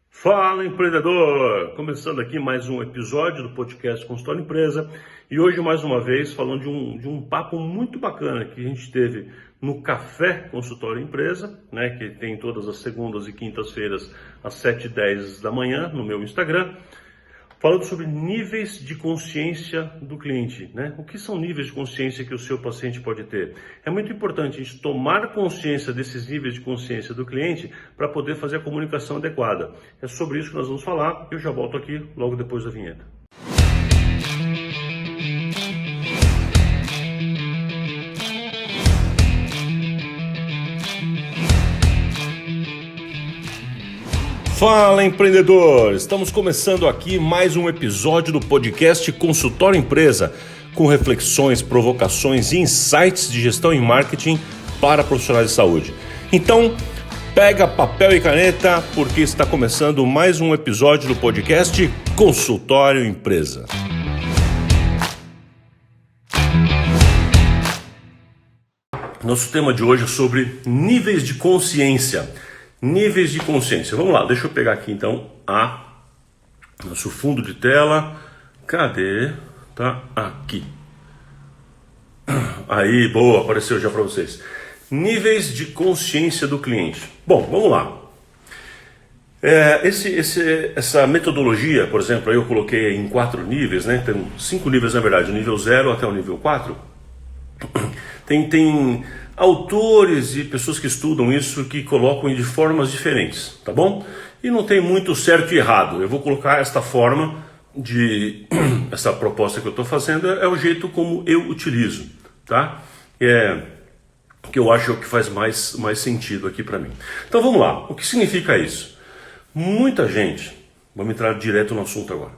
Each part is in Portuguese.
Fala, empreendedor! Começando aqui mais um episódio do podcast Consultório Empresa e hoje mais uma vez falando de um papo muito bacana que a gente teve no Café Consultório Empresa, né, que tem todas as segundas e quintas-feiras às 7h10 da manhã no meu Instagram, falando sobre níveis de consciência do cliente, né? O que são níveis de consciência que o seu paciente pode ter? É muito importante a gente tomar consciência desses níveis de consciência do cliente para poder fazer a comunicação adequada. É sobre isso que nós vamos falar. Eu já volto aqui logo depois da vinheta. Fala, empreendedor! Estamos começando aqui mais um episódio do podcast Consultório Empresa, com reflexões, provocações e insights de gestão e marketing para profissionais de saúde. Então, pega papel e caneta, porque está começando mais um episódio do podcast Consultório Empresa. Nosso tema de hoje é sobre níveis de consciência. Níveis de consciência. Vamos lá, deixa eu pegar aqui então nosso fundo de tela. Cadê? Tá aqui. Aí, boa, apareceu já para vocês. Níveis de consciência do cliente. Bom, vamos lá. Essa metodologia, por exemplo, aí eu coloquei em 4 níveis, né? Tem 5 níveis na verdade, o nível 0 até o nível 4. Tem autores e pessoas que estudam isso que colocam de formas diferentes, tá bom? E não tem muito certo e errado. Eu vou colocar esta forma essa proposta que eu estou fazendo é o jeito como eu utilizo, tá? Que eu acho que faz mais sentido aqui para mim. Então vamos lá. O que significa isso? Muita gente, vamos entrar direto no assunto agora.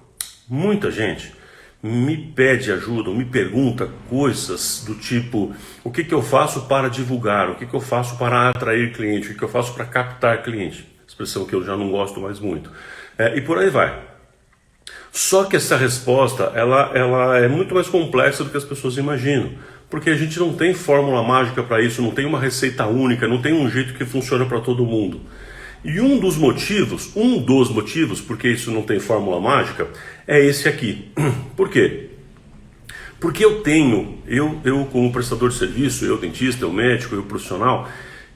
Muita gente me pede ajuda, me pergunta coisas do tipo: o que eu faço para divulgar, o que eu faço para atrair cliente, o que eu faço para captar cliente, expressão que eu já não gosto mais muito, e por aí vai. Só que essa resposta ela é muito mais complexa do que as pessoas imaginam, porque a gente não tem fórmula mágica para isso, não tem uma receita única, não tem um jeito que funciona para todo mundo. E um dos motivos, porque isso não tem fórmula mágica, é esse aqui. Por quê? Porque eu como prestador de serviço, eu dentista, eu médico, eu profissional,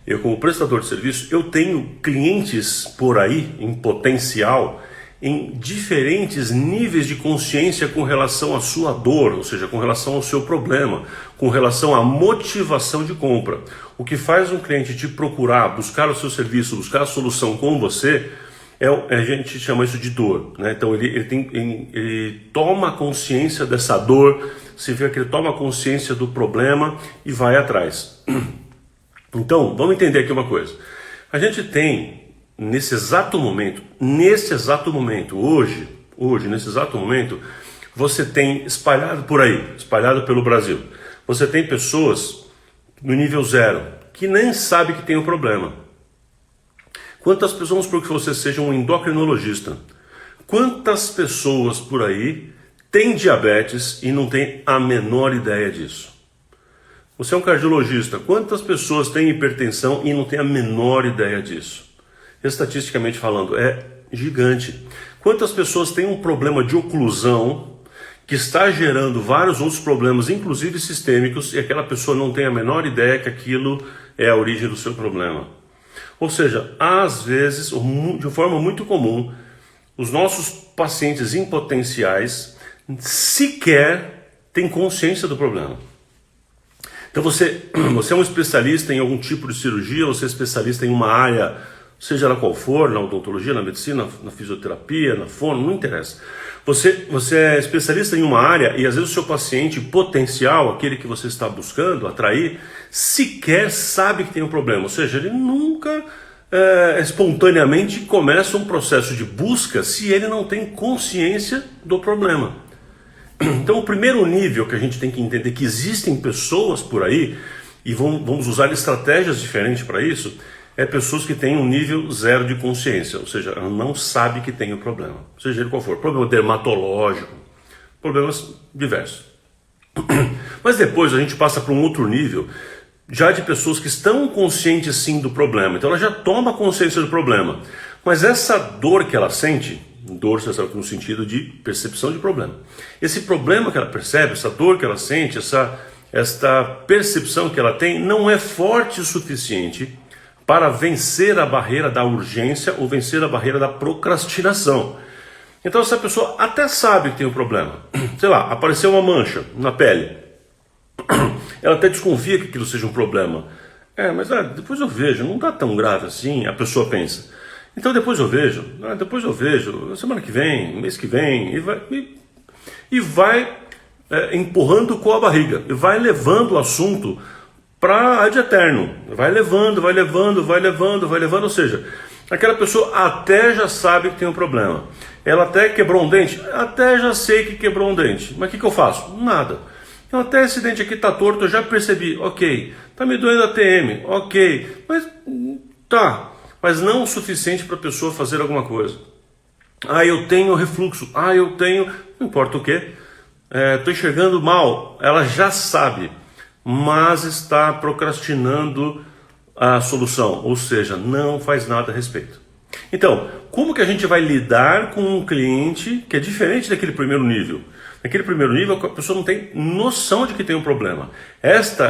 eu como prestador de serviço, eu tenho clientes por aí, em potencial, em diferentes níveis de consciência com relação à sua dor, ou seja, com relação ao seu problema, com relação à motivação de compra. O que faz um cliente te procurar, buscar o seu serviço, buscar a solução com você, a gente chama isso de dor, né? Então ele toma consciência dessa dor, significa que ele toma consciência do problema e vai atrás. Então, vamos entender aqui uma coisa. A gente tem, nesse exato momento, hoje, nesse exato momento, você tem espalhado por aí, espalhado pelo Brasil, você tem pessoas no nível 0 que nem sabem que tem um problema. Quantas pessoas, vamos supor que você seja um endocrinologista, quantas pessoas por aí têm diabetes e não têm a menor ideia disso? Você é um cardiologista, quantas pessoas têm hipertensão e não têm a menor ideia disso? Estatisticamente falando, é gigante. Quantas pessoas têm um problema de oclusão que está gerando vários outros problemas, inclusive sistêmicos, e aquela pessoa não tem a menor ideia que aquilo é a origem do seu problema? Ou seja, às vezes, de forma muito comum, os nossos pacientes em potenciais sequer têm consciência do problema. Então você é um especialista em algum tipo de cirurgia, você é especialista em uma área, seja ela qual for, na odontologia, na medicina, na fisioterapia, na fono, não interessa. Você é especialista em uma área e às vezes o seu paciente potencial, aquele que você está buscando atrair, sequer sabe que tem um problema. Ou seja, ele nunca espontaneamente começa um processo de busca se ele não tem consciência do problema. Então o primeiro nível que a gente tem que entender que existem pessoas por aí, e vamos usar estratégias diferentes para isso, é pessoas que têm um nível 0 de consciência, ou seja, ela não sabe que tem o problema, seja ele qual for, problema dermatológico, problemas diversos. Mas depois a gente passa para um outro nível, já de pessoas que estão conscientes sim do problema, então ela já toma consciência do problema, Mas essa dor que ela sente, dor no sentido de percepção de problema, esse problema que ela percebe, essa dor que ela sente, esta percepção que ela tem, não é forte o suficiente para vencer a barreira da urgência ou vencer a barreira da procrastinação. Então essa pessoa até sabe que tem um problema. Sei lá, apareceu uma mancha na pele. Ela até desconfia que aquilo seja um problema. Mas depois eu vejo, não está tão grave assim, a pessoa pensa. Então depois eu vejo, semana que vem, mês que vem, e vai empurrando com a barriga, e vai levando o assunto para ad eterno, vai levando, ou seja, aquela pessoa até já sabe que tem um problema. Ela até quebrou um dente, até já sei que quebrou um dente, mas o que eu faço? Nada. Então até esse dente aqui está torto, eu já percebi, ok, está me doendo a TM, ok, mas não o suficiente para a pessoa fazer alguma coisa. Eu tenho refluxo, não importa o que, estou enxergando mal, ela já sabe, mas está procrastinando a solução, ou seja, não faz nada a respeito. Então, como que a gente vai lidar com um cliente que é diferente daquele primeiro nível? Naquele primeiro nível, a pessoa não tem noção de que tem um problema.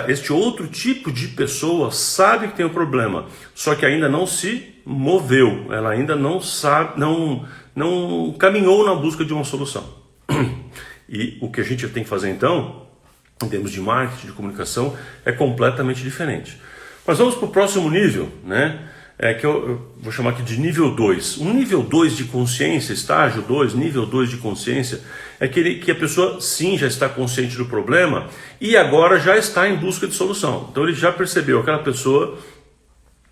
Este outro tipo de pessoa sabe que tem um problema, só que ainda não se moveu, ela ainda não sabe, não caminhou na busca de uma solução. E o que a gente tem que fazer então, em termos de marketing, de comunicação, é completamente diferente. Mas vamos para o próximo nível, né? Que eu vou chamar aqui de nível 2. Um nível 2 de consciência, estágio 2, nível 2 de consciência, é aquele que a pessoa sim já está consciente do problema e agora já está em busca de solução. Então ele já percebeu, aquela pessoa,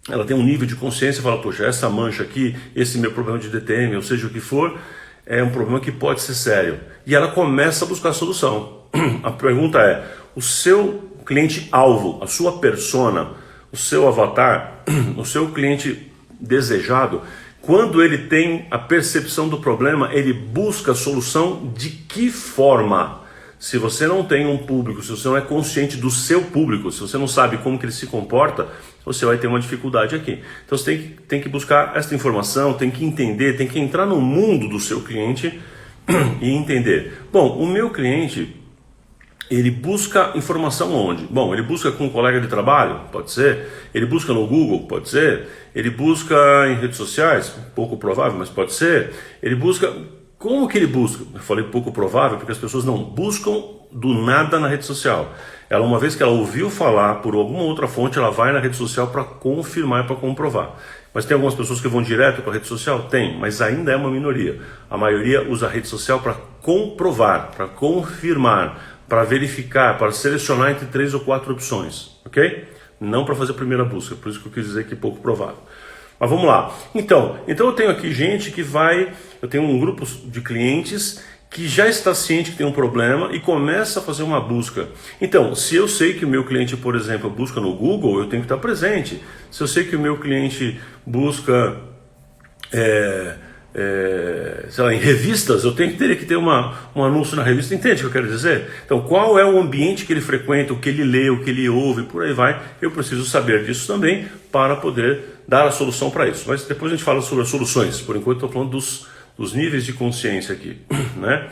ela tem um nível de consciência e fala, poxa, essa mancha aqui, esse meu problema de DTM, ou seja o que for, é um problema que pode ser sério. E ela começa a buscar a solução. A pergunta é, o seu cliente-alvo, a sua persona, o seu avatar, o seu cliente desejado, quando ele tem a percepção do problema, ele busca a solução de que forma? Se você não tem um público, se você não é consciente do seu público, se você não sabe como que ele se comporta, você vai ter uma dificuldade aqui. Então você tem que buscar essa informação, tem que entender, tem que entrar no mundo do seu cliente e entender. Bom, o meu cliente, ele busca informação onde? Bom, ele busca com um colega de trabalho? Pode ser. Ele busca no Google? Pode ser. Ele busca em redes sociais? Pouco provável, mas pode ser. Ele busca... Como que ele busca? Eu falei pouco provável porque as pessoas não buscam do nada na rede social. Ela, uma vez que ela ouviu falar por alguma outra fonte, ela vai na rede social para confirmar e para comprovar. Mas tem algumas pessoas que vão direto para a rede social? Tem, mas ainda é uma minoria. A maioria usa a rede social para comprovar, para confirmar, para verificar, para selecionar entre 3 ou 4 opções, ok? Não para fazer a primeira busca, por isso que eu quis dizer que pouco provável. Mas vamos lá. Então eu tenho aqui gente que eu tenho um grupo de clientes que já está ciente que tem um problema e começa a fazer uma busca. Então, se eu sei que o meu cliente, por exemplo, busca no Google, eu tenho que estar presente. Se eu sei que o meu cliente busca... sei lá, em revistas, eu teria que ter um anúncio na revista, entende o que eu quero dizer? Então, qual é o ambiente que ele frequenta, o que ele lê, o que ele ouve, por aí vai, eu preciso saber disso também para poder dar a solução para isso. Mas depois a gente fala sobre as soluções, por enquanto estou falando dos níveis de consciência aqui, né?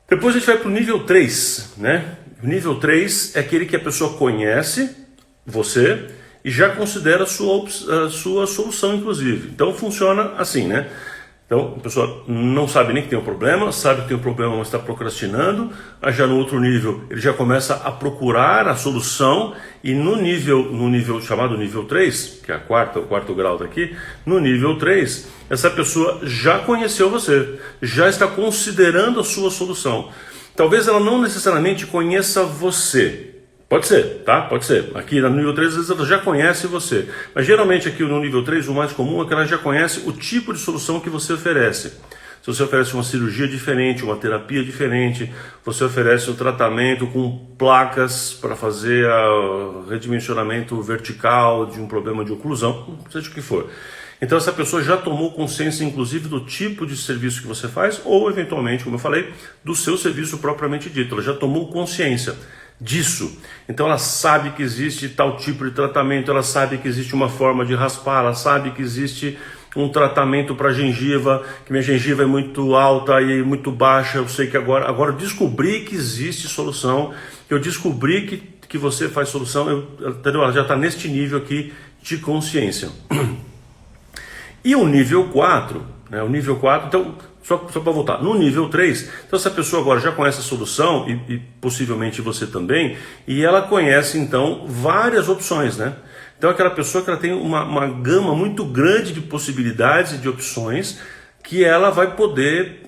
Depois a gente vai para o nível 3, né? O nível 3 é aquele que a pessoa conhece você e já considera a sua solução, inclusive. Então funciona assim, né? Então a pessoa não sabe nem que tem um problema, sabe que tem um problema, mas está procrastinando. Aí já no outro nível, ele já começa a procurar a solução e no nível chamado nível 3, que é o quarto grau daqui, no nível 3, essa pessoa já conheceu você, já está considerando a sua solução. Talvez ela não necessariamente conheça você. Pode ser, tá? Pode ser. Aqui no nível 3, às vezes ela já conhece você. Mas geralmente aqui no nível 3, o mais comum é que ela já conhece o tipo de solução que você oferece. Se você oferece uma cirurgia diferente, uma terapia diferente, você oferece um tratamento com placas para fazer o redimensionamento vertical de um problema de oclusão, seja o que for. Então essa pessoa já tomou consciência, inclusive, do tipo de serviço que você faz, ou eventualmente, como eu falei, do seu serviço propriamente dito. Ela já tomou consciência. disso. Então ela sabe que existe tal tipo de tratamento, ela sabe que existe uma forma de raspar, ela sabe que existe um tratamento para gengiva, que minha gengiva é muito alta e muito baixa, eu sei que agora eu descobri que existe solução, eu descobri que você faz solução, entendeu? Ela já está neste nível aqui de consciência. E o nível 4, né? O nível 4, então, só para voltar, no nível 3, então essa pessoa agora já conhece a solução, e possivelmente você também, e ela conhece então várias opções, né? Então aquela pessoa que ela tem uma gama muito grande de possibilidades e de opções que ela vai poder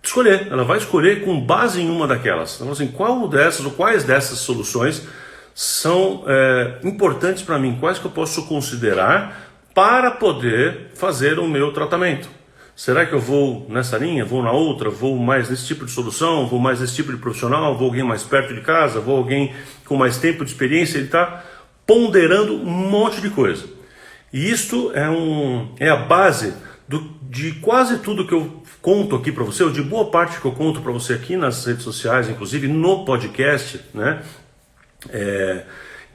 escolher. Ela vai escolher com base em uma daquelas. Então assim, qual dessas ou quais dessas soluções são importantes para mim? Quais que eu posso considerar para poder fazer o meu tratamento? Será que eu vou nessa linha, vou na outra, vou mais nesse tipo de solução, vou mais nesse tipo de profissional, vou alguém mais perto de casa, vou alguém com mais tempo de experiência? Ele está ponderando um monte de coisa. E isto é a base de quase tudo que eu conto aqui para você, ou de boa parte que eu conto para você aqui nas redes sociais, inclusive no podcast, né?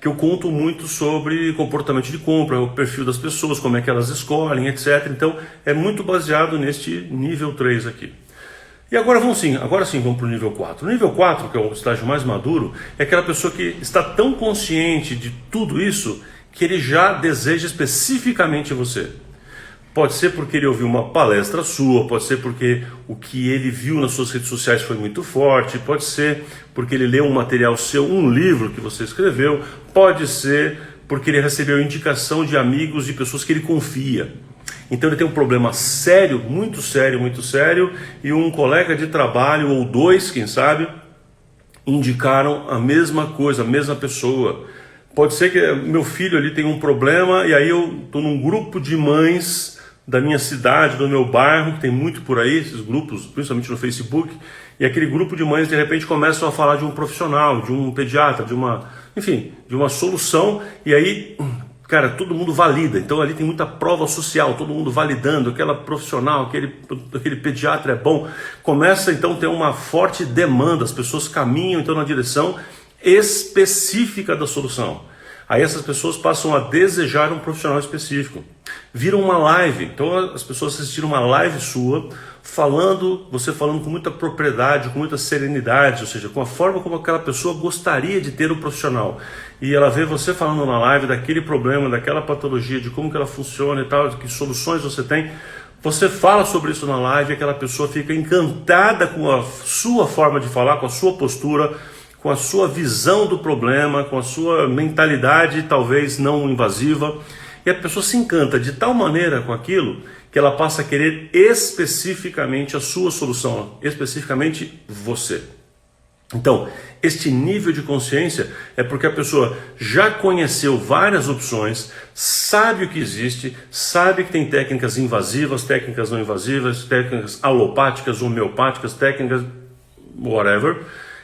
Que eu conto muito sobre comportamento de compra, o perfil das pessoas, como é que elas escolhem, etc. Então é muito baseado neste nível 3 aqui. E agora sim vamos para o nível 4. O nível 4, que é o estágio mais maduro, é aquela pessoa que está tão consciente de tudo isso que ele já deseja especificamente você. Pode ser porque ele ouviu uma palestra sua, pode ser porque o que ele viu nas suas redes sociais foi muito forte, pode ser porque ele leu um material seu, um livro que você escreveu, pode ser porque ele recebeu indicação de amigos, de pessoas que ele confia. Então ele tem um problema sério, muito sério, e um colega de trabalho, ou dois, quem sabe, indicaram a mesma coisa, a mesma pessoa. Pode ser que meu filho ali tem um problema, e aí eu estou num grupo de mães da minha cidade, do meu bairro, que tem muito por aí, esses grupos, principalmente no Facebook, e aquele grupo de mães de repente começam a falar de um profissional, de um pediatra, de uma solução, e aí, cara, todo mundo valida. Então ali tem muita prova social, todo mundo validando, aquela profissional, aquele pediatra é bom. Começa então a ter uma forte demanda, as pessoas caminham então na direção específica da solução. Aí essas pessoas passam a desejar um profissional específico. Vira uma live, então as pessoas assistiram uma live sua, você falando com muita propriedade, com muita serenidade, ou seja, com a forma como aquela pessoa gostaria de ter um profissional. E ela vê você falando na live daquele problema, daquela patologia, de como que ela funciona e tal, de que soluções você tem. Você fala sobre isso na live e aquela pessoa fica encantada com a sua forma de falar, com a sua postura, com a sua visão do problema, com a sua mentalidade talvez não invasiva, e a pessoa se encanta de tal maneira com aquilo que ela passa a querer especificamente a sua solução, especificamente você. Então, este nível de consciência é porque a pessoa já conheceu várias opções, sabe o que existe, sabe que tem técnicas invasivas, técnicas não invasivas, técnicas alopáticas, homeopáticas, técnicas whatever.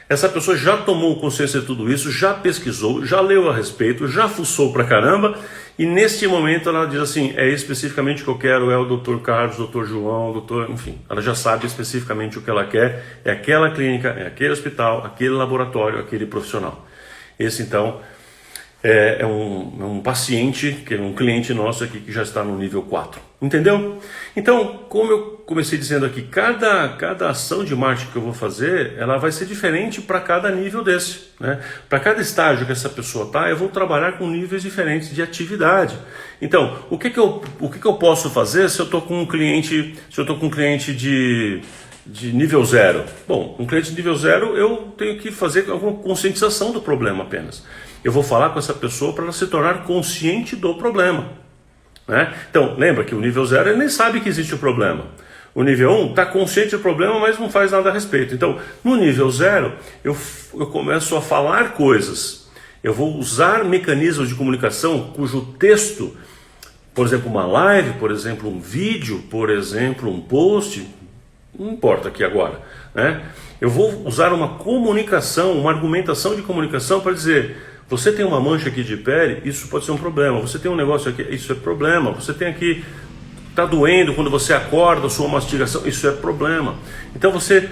Essa pessoa já tomou consciência de tudo isso, já pesquisou, já leu a respeito, já fuçou pra caramba, e neste momento ela diz assim, é especificamente o que eu quero, é o Dr. Carlos, Dr. João, enfim, ela já sabe especificamente o que ela quer, é aquela clínica, é aquele hospital, aquele laboratório, aquele profissional. Esse então é um paciente, que é um cliente nosso aqui que já está no nível 4. Entendeu? Então, como eu comecei dizendo aqui, cada ação de marketing que eu vou fazer, ela vai ser diferente para cada nível desse, né? Para cada estágio que essa pessoa está, eu vou trabalhar com níveis diferentes de atividade. Então, o que eu posso fazer se eu estou com um cliente, de nível 0? Bom, um cliente de nível 0, eu tenho que fazer alguma conscientização do problema apenas. Eu vou falar com essa pessoa para ela se tornar consciente do problema, né? Então, lembra que o nível 0 ele nem sabe que existe o problema. O nível 1 está consciente do problema, mas não faz nada a respeito. Então, no nível 0, eu começo a falar coisas. Eu vou usar mecanismos de comunicação cujo texto, por exemplo, uma live, por exemplo, um vídeo, por exemplo, um post, não importa aqui agora, né? Eu vou usar uma comunicação, uma argumentação de comunicação para dizer: você tem uma mancha aqui de pele, isso pode ser um problema. Você tem um negócio aqui, isso é problema. Você tem aqui, está doendo quando você acorda, sua mastigação, isso é problema. Então você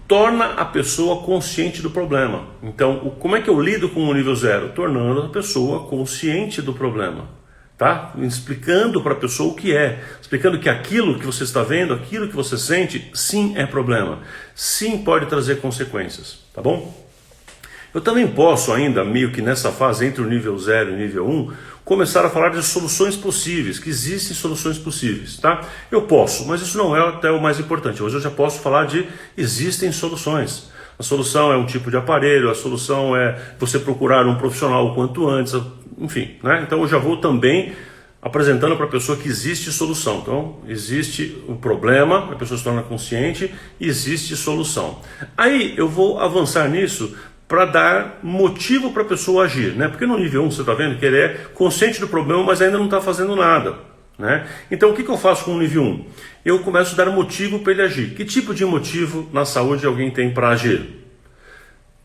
torna a pessoa consciente do problema. Então, como é que eu lido com o nível 0? Tornando a pessoa consciente do problema. Tá? Explicando para a pessoa o que é, explicando que aquilo que você está vendo, aquilo que você sente, sim é problema, sim pode trazer consequências, tá bom? Eu também posso ainda, meio que nessa fase entre o nível 0 e o nível 1, começar a falar de soluções possíveis, que existem soluções possíveis, tá? Eu posso, mas isso não é até o mais importante. Hoje eu já posso falar de existem soluções. A solução é um tipo de aparelho, a solução é você procurar um profissional o quanto antes, enfim, né? Então eu já vou também apresentando para a pessoa que existe solução. Então existe o problema, a pessoa se torna consciente e existe solução. Aí eu vou avançar nisso para dar motivo para a pessoa agir, né? Porque no nível 1 você está vendo que ele é consciente do problema, mas ainda não está fazendo nada, né? Então o que eu faço com o nível 1? Eu começo a dar motivo para ele agir. Que tipo de motivo na saúde alguém tem para agir?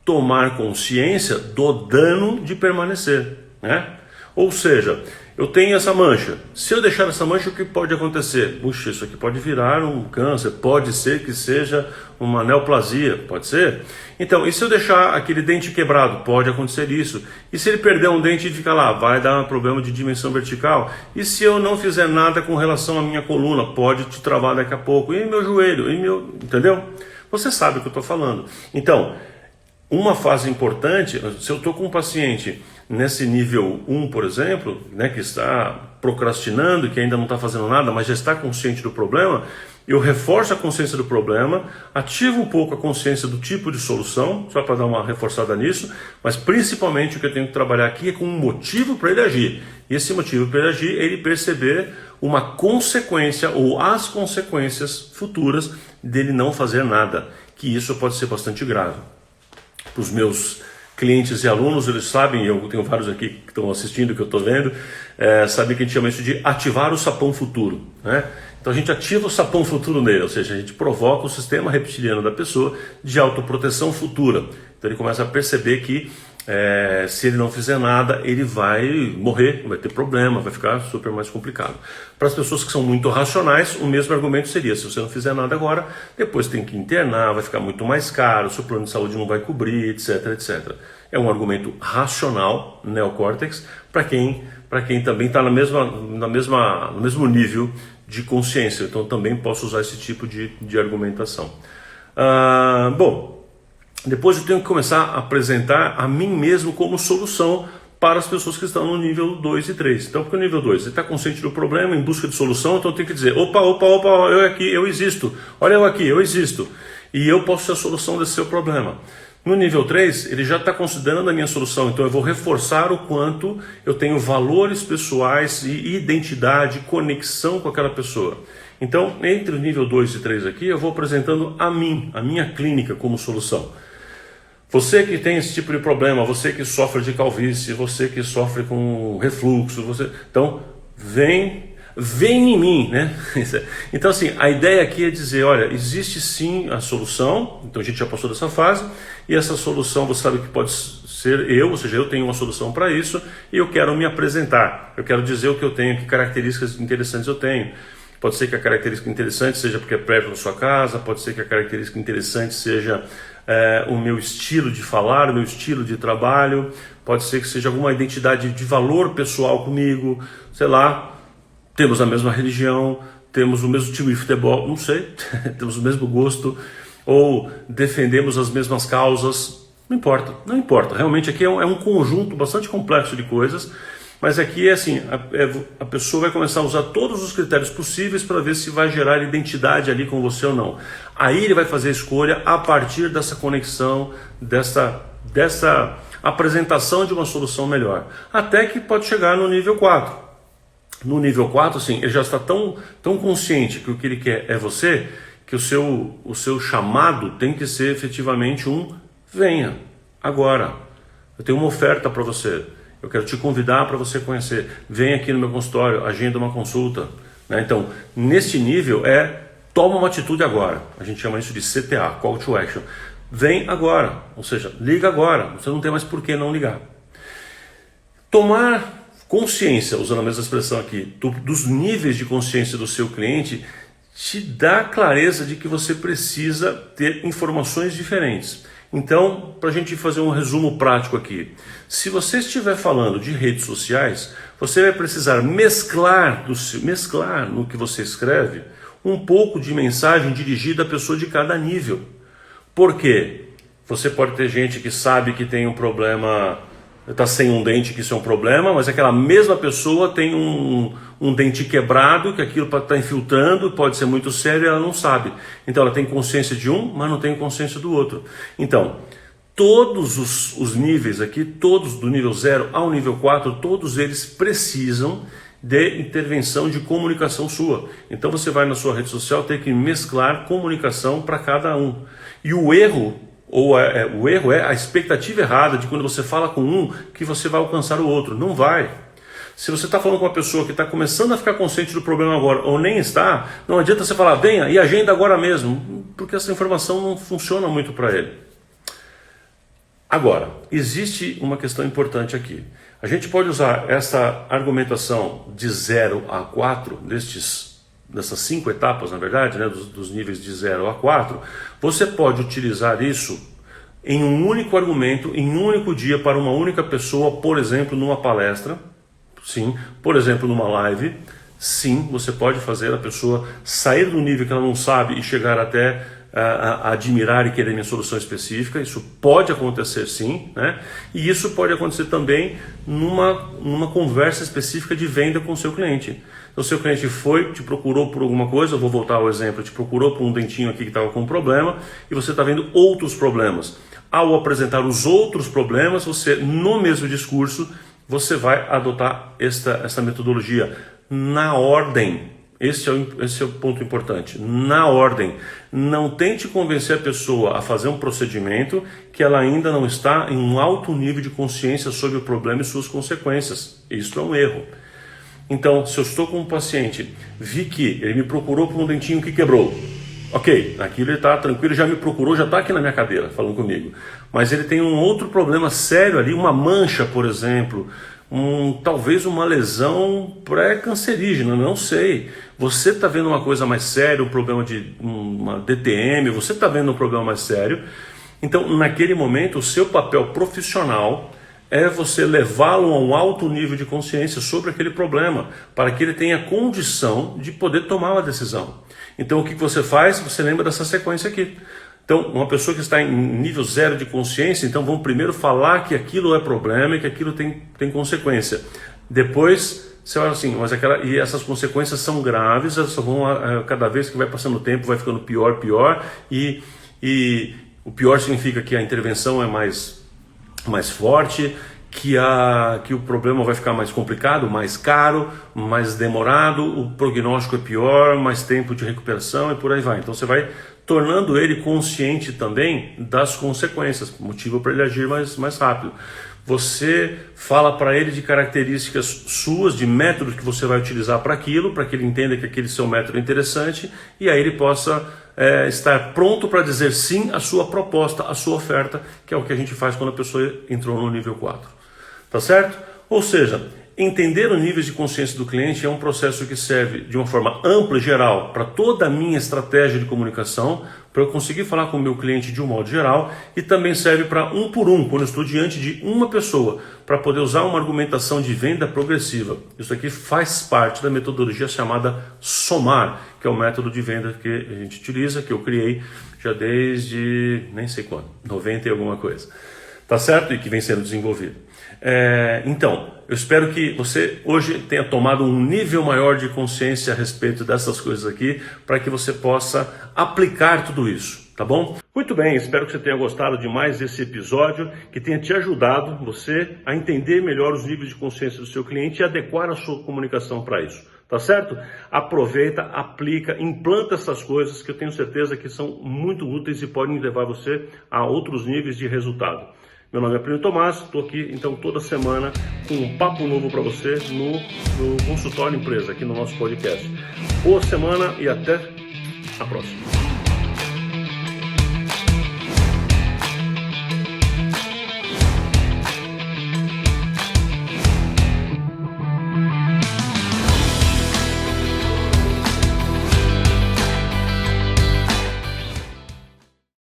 Tomar consciência do dano de permanecer, né? Ou seja, eu tenho essa mancha. Se eu deixar essa mancha, o que pode acontecer? Puxa, isso aqui pode virar um câncer, pode ser que seja uma neoplasia, pode ser? Então, e se eu deixar aquele dente quebrado? Pode acontecer isso. E se ele perder um dente e ficar lá? Vai dar um problema de dimensão vertical. E se eu não fizer nada com relação à minha coluna? Pode te travar daqui a pouco. E meu joelho? E meu... Entendeu? Você sabe o que eu estou falando. Então, uma fase importante, se eu estou com um paciente nesse nível 1, por exemplo, né, que está procrastinando, que ainda não está fazendo nada, mas já está consciente do problema, eu reforço a consciência do problema, ativo um pouco a consciência do tipo de solução, só para dar uma reforçada nisso, mas principalmente o que eu tenho que trabalhar aqui é com um motivo para ele agir. E esse motivo para ele agir é ele perceber uma consequência ou as consequências futuras dele não fazer nada, que isso pode ser bastante grave. Para os meus clientes e alunos, eles sabem, eu tenho vários aqui que estão assistindo, que eu estou vendo, sabem que a gente chama isso de ativar o sapão futuro, né? Então a gente ativa o sapão futuro nele, ou seja, a gente provoca o sistema reptiliano da pessoa de autoproteção futura. Então ele começa a perceber que se ele não fizer nada, ele vai morrer, vai ter problema, vai ficar super mais complicado. Para as pessoas que são muito racionais, o mesmo argumento seria: se você não fizer nada agora, depois tem que internar, vai ficar muito mais caro, seu plano de saúde não vai cobrir, etc, etc. É um argumento racional, neocórtex, para quem também está no mesmo nível de consciência. Então também posso usar esse tipo de argumentação. Bom, depois eu tenho que começar a apresentar a mim mesmo como solução para as pessoas que estão no nível 2 e 3. Então, porque o nível 2, você está consciente do problema, em busca de solução, então eu tenho que dizer: opa, eu aqui, eu existo. Olha eu aqui, eu existo. E eu posso ser a solução desse seu problema. No nível 3, ele já está considerando a minha solução, então eu vou reforçar o quanto eu tenho valores pessoais e identidade, conexão com aquela pessoa. Então, entre o nível 2 e 3 aqui, eu vou apresentando a minha clínica como solução. Você que tem esse tipo de problema, você que sofre de calvície, você que sofre com refluxo, então vem em mim, né? Então assim, a ideia aqui é dizer: olha, existe sim a solução, então a gente já passou dessa fase, e essa solução você sabe que pode ser eu, ou seja, eu tenho uma solução para isso, e eu quero me apresentar, eu quero dizer o que eu tenho, que características interessantes eu tenho. Pode ser que a característica interessante seja porque é perto da sua casa, pode ser que a característica interessante seja o meu estilo de falar, o meu estilo de trabalho, pode ser que seja alguma identidade de valor pessoal comigo, sei lá, temos a mesma religião, temos o mesmo time de futebol, não sei, temos o mesmo gosto, ou defendemos as mesmas causas, não importa, realmente aqui é um conjunto bastante complexo de coisas. Mas aqui é assim, a pessoa vai começar a usar todos os critérios possíveis para ver se vai gerar identidade ali com você ou não. Aí ele vai fazer a escolha a partir dessa conexão, dessa apresentação de uma solução melhor. Até que pode chegar no nível 4. No nível 4, assim, ele já está tão consciente que o que ele quer é você, que o seu chamado tem que ser efetivamente venha, agora, eu tenho uma oferta para você. Eu quero te convidar para você conhecer. Vem aqui no meu consultório, agenda uma consulta. Né? Então, neste nível toma uma atitude agora. A gente chama isso de CTA, Call to Action. Vem agora, ou seja, liga agora. Você não tem mais por que não ligar. Tomar consciência, usando a mesma expressão aqui, dos níveis de consciência do seu cliente, te dá clareza de que você precisa ter informações diferentes. Então, para a gente fazer um resumo prático aqui, se você estiver falando de redes sociais, você vai precisar mesclar no que você escreve um pouco de mensagem dirigida à pessoa de cada nível. Por quê? Você pode ter gente que sabe que tem um problema, está sem um dente, que isso é um problema, mas aquela mesma pessoa tem um dente quebrado, que aquilo está infiltrando, pode ser muito sério e ela não sabe. Então ela tem consciência de um, mas não tem consciência do outro. Então, todos os níveis aqui, todos do nível 0 ao nível 4, todos eles precisam de intervenção de comunicação sua. Então você vai na sua rede social ter que mesclar comunicação para cada um. E o erro é a expectativa errada de quando você fala com um que você vai alcançar o outro. Não vai. Se você está falando com uma pessoa que está começando a ficar consciente do problema agora ou nem está, não adianta você falar, venha e agenda agora mesmo, porque essa informação não funciona muito para ele. Agora, existe uma questão importante aqui. A gente pode usar essa argumentação de 0 a 4, dessas 5 etapas, na verdade, né, dos níveis de 0 a 4, você pode utilizar isso em um único argumento, em um único dia, para uma única pessoa, por exemplo, numa palestra, sim, por exemplo, numa live, sim, você pode fazer a pessoa sair do nível que ela não sabe e chegar até a admirar e querer minha solução específica. Isso pode acontecer sim, né? E isso pode acontecer também numa conversa específica de venda com o seu cliente. Então, o seu cliente te procurou por alguma coisa, eu vou voltar ao exemplo, te procurou por um dentinho aqui que estava com um problema e você está vendo outros problemas. Ao apresentar os outros problemas, você, no mesmo discurso, você vai adotar esta metodologia na ordem. Esse é o ponto importante. Na ordem. Não tente convencer a pessoa a fazer um procedimento que ela ainda não está em um alto nível de consciência sobre o problema e suas consequências. Isso é um erro. Então, se eu estou com um paciente, vi que ele me procurou por um dentinho que quebrou. Ok, aquilo ele está tranquilo, já me procurou, já está aqui na minha cadeira falando comigo. Mas ele tem um outro problema sério ali, uma mancha, por exemplo, talvez uma lesão pré-cancerígena, não sei. Você está vendo uma coisa mais séria, um problema de uma DTM, você está vendo um problema mais sério. Então, naquele momento, o seu papel profissional é você levá-lo a um alto nível de consciência sobre aquele problema, para que ele tenha condição de poder tomar uma decisão. Então, o que você faz? Você lembra dessa sequência aqui. Então, uma pessoa que está em nível 0 de consciência, então vamos primeiro falar que aquilo é problema e que aquilo tem consequência. Depois, você olha assim, e essas consequências são graves, elas vão, cada vez que vai passando o tempo, vai ficando pior, e o pior significa que a intervenção é mais forte, que o problema vai ficar mais complicado, mais caro, mais demorado, o prognóstico é pior, mais tempo de recuperação e por aí vai. Então você vai tornando ele consciente também das consequências, motivo para ele agir mais rápido. Você fala para ele de características suas, de métodos que você vai utilizar para aquilo, para que ele entenda que aquele seu método é interessante e aí ele possa estar pronto para dizer sim à sua proposta, à sua oferta, que é o que a gente faz quando a pessoa entrou no nível 4. Tá certo? Ou seja, entender os níveis de consciência do cliente é um processo que serve de uma forma ampla e geral para toda a minha estratégia de comunicação, para eu conseguir falar com o meu cliente de um modo geral, e também serve para um por um, quando eu estou diante de uma pessoa, para poder usar uma argumentação de venda progressiva. Isso aqui faz parte da metodologia chamada SOMAR, que é o método de venda que a gente utiliza, que eu criei já desde, nem sei quando, 90 e alguma coisa. Tá certo? E que vem sendo desenvolvido. Então, eu espero que você hoje tenha tomado um nível maior de consciência a respeito dessas coisas aqui, para que você possa aplicar tudo isso, tá bom? Muito bem, espero que você tenha gostado de mais esse episódio, que tenha te ajudado você a entender melhor os níveis de consciência do seu cliente e adequar a sua comunicação para isso. Tá certo? Aproveita, aplica, implanta essas coisas que eu tenho certeza que são muito úteis e podem levar você a outros níveis de resultado. Meu nome é Plínio Tomás, estou aqui então toda semana com um papo novo para você no Consultório Empresa, aqui no nosso podcast. Boa semana e até a próxima.